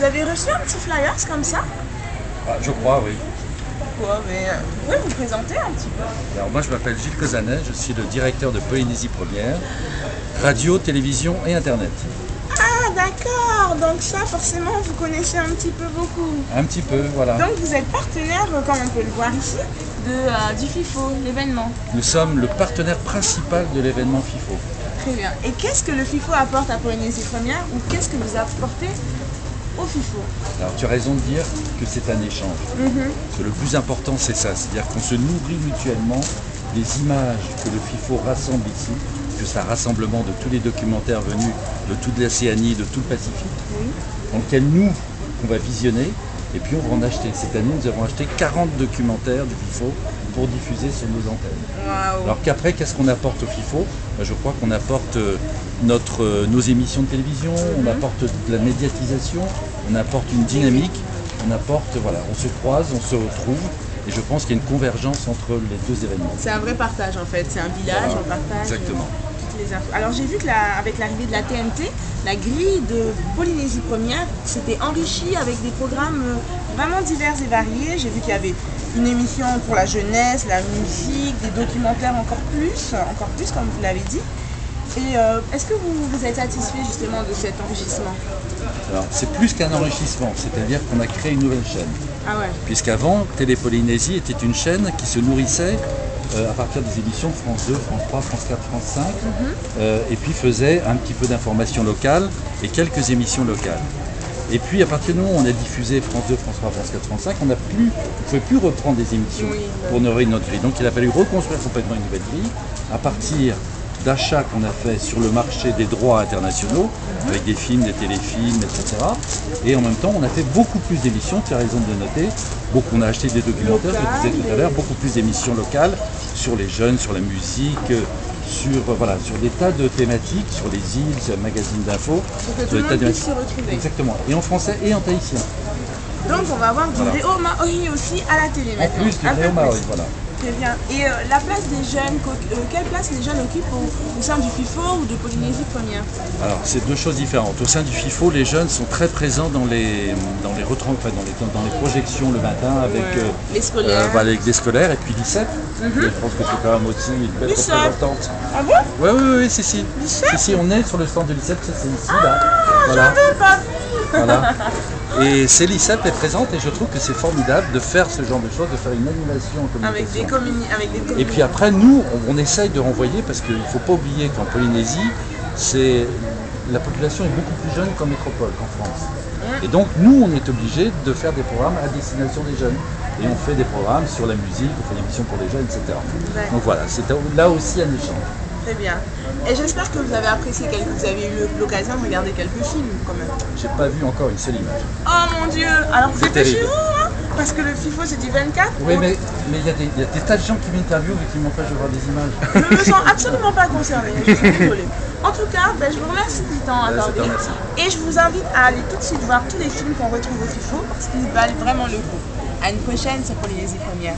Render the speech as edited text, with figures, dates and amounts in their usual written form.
Vous avez reçu un petit flyers comme ça? Ah, je crois, oui. Pourquoi? Mais vous pouvez vous présenter un petit peu? Alors moi je m'appelle Gilles Cozanet, je suis le directeur de Polynésie Première, radio, télévision et internet. Ah d'accord, donc ça forcément vous connaissez un petit peu beaucoup. Un petit peu, voilà. Donc vous êtes partenaire, comme on peut le voir ici, du FIFO, l'événement. Nous sommes le partenaire principal de l'événement FIFO. Très bien. Et qu'est-ce que le FIFO apporte à Polynésie Première ou qu'est-ce que vous apportez au FIFO? Alors tu as raison de dire que c'est un échange. Parce que le plus important c'est ça, c'est-à-dire qu'on se nourrit mutuellement des images que le FIFO rassemble ici, que c'est un rassemblement de tous les documentaires venus de toute l'Océanie, de tout le Pacifique, dans lequel nous, on va visionner, et puis on va en acheter. Cette année, nous avons acheté 40 documentaires du FIFO pour diffuser sur nos antennes. Wow. Alors qu'après, qu'est-ce qu'on apporte au FIFO? Je crois qu'on apporte nos émissions de télévision, on apporte de la médiatisation, on apporte une dynamique, on apporte, voilà, on se croise, on se retrouve, et je pense qu'il y a une convergence entre les deux événements. C'est un vrai partage en fait, c'est un village, on partage exactement. toutes les infos. Alors j'ai vu que avec l'arrivée de la TNT, la grille de Polynésie Première s'était enrichie avec des programmes vraiment divers et variés. J'ai vu qu'il y avait une émission pour la jeunesse, la musique, des documentaires encore plus comme vous l'avez dit. Et est-ce que vous êtes satisfait justement de cet enrichissement? Alors c'est plus qu'un enrichissement, c'est-à-dire qu'on a créé une nouvelle chaîne. Ah ouais. Puisqu'avant, Télé Polynésie était une chaîne qui se nourrissait à partir des émissions de France 2, France 3, France 4, France 5, et puis faisait un petit peu d'information locale et quelques émissions locales. Et puis à partir du moment où on a diffusé France 2, France 3, France 4, France 5, on ne pouvait plus reprendre des émissions pour nourrir notre grille. Donc il a fallu reconstruire complètement une nouvelle grille à partir d'achats qu'on a fait sur le marché des droits internationaux, avec des films, des téléfilms, etc. Et en même temps, on a fait beaucoup plus d'émissions, tu as raison de le noter. On a acheté des documentaires, je disais tout à l'heure, beaucoup plus d'émissions locales sur les jeunes, sur la musique, sur des tas de thématiques, sur les îles, sur le magazine d'infos. Pour que tout le monde puisse se retrouver. Exactement, et en français et en tahitien. Donc on va avoir du Reo Maori aussi à la télé maintenant. En plus du Reo Maori, voilà. Très bien. Et la place des jeunes, quelle place les jeunes occupent au sein du FIFO ou de Polynésie Première? Alors c'est deux choses différentes. Au sein du FIFO, les jeunes sont très présents dans les projections le matin avec les scolaires. Avec des scolaires et puis l'ICEP. Je pense que c'est quand même aussi une belle représentante. Ah bon? Oui, si. Si, on est sur le stand de l'ICEP, c'est ici, là. Voilà. J'avais pas vu. Voilà. Et c'est l'ICEP est présente et je trouve que c'est formidable de faire ce genre de choses, de faire une animation en communication. Avec des et puis après, nous, on essaye de renvoyer parce qu'il ne faut pas oublier qu'en Polynésie, la population est beaucoup plus jeune qu'en métropole, qu'en France. Et donc, nous, on est obligé de faire des programmes à destination des jeunes. Et on fait des programmes sur la musique, on fait des émissions pour les jeunes, etc. Ouais. Donc voilà, c'est là aussi un échange. Très bien. Et j'espère que vous avez apprécié, vous avez eu l'occasion de regarder quelques films quand même. J'ai pas vu encore une seule image. Oh mon Dieu! Alors vous êtes chez vous, hein? Parce que le FIFO c'est du 24. Oui, mais il y a des tas de gens qui m'interviewent et qui m'empêchent de voir des images. Je ne me sens absolument pas concernée, je suis désolée. En tout cas, je vous remercie du temps accordé. Et je vous invite à aller tout de suite voir tous les films qu'on retrouve au FIFO parce qu'ils valent vraiment le coup. À une prochaine sur Polynésie Première.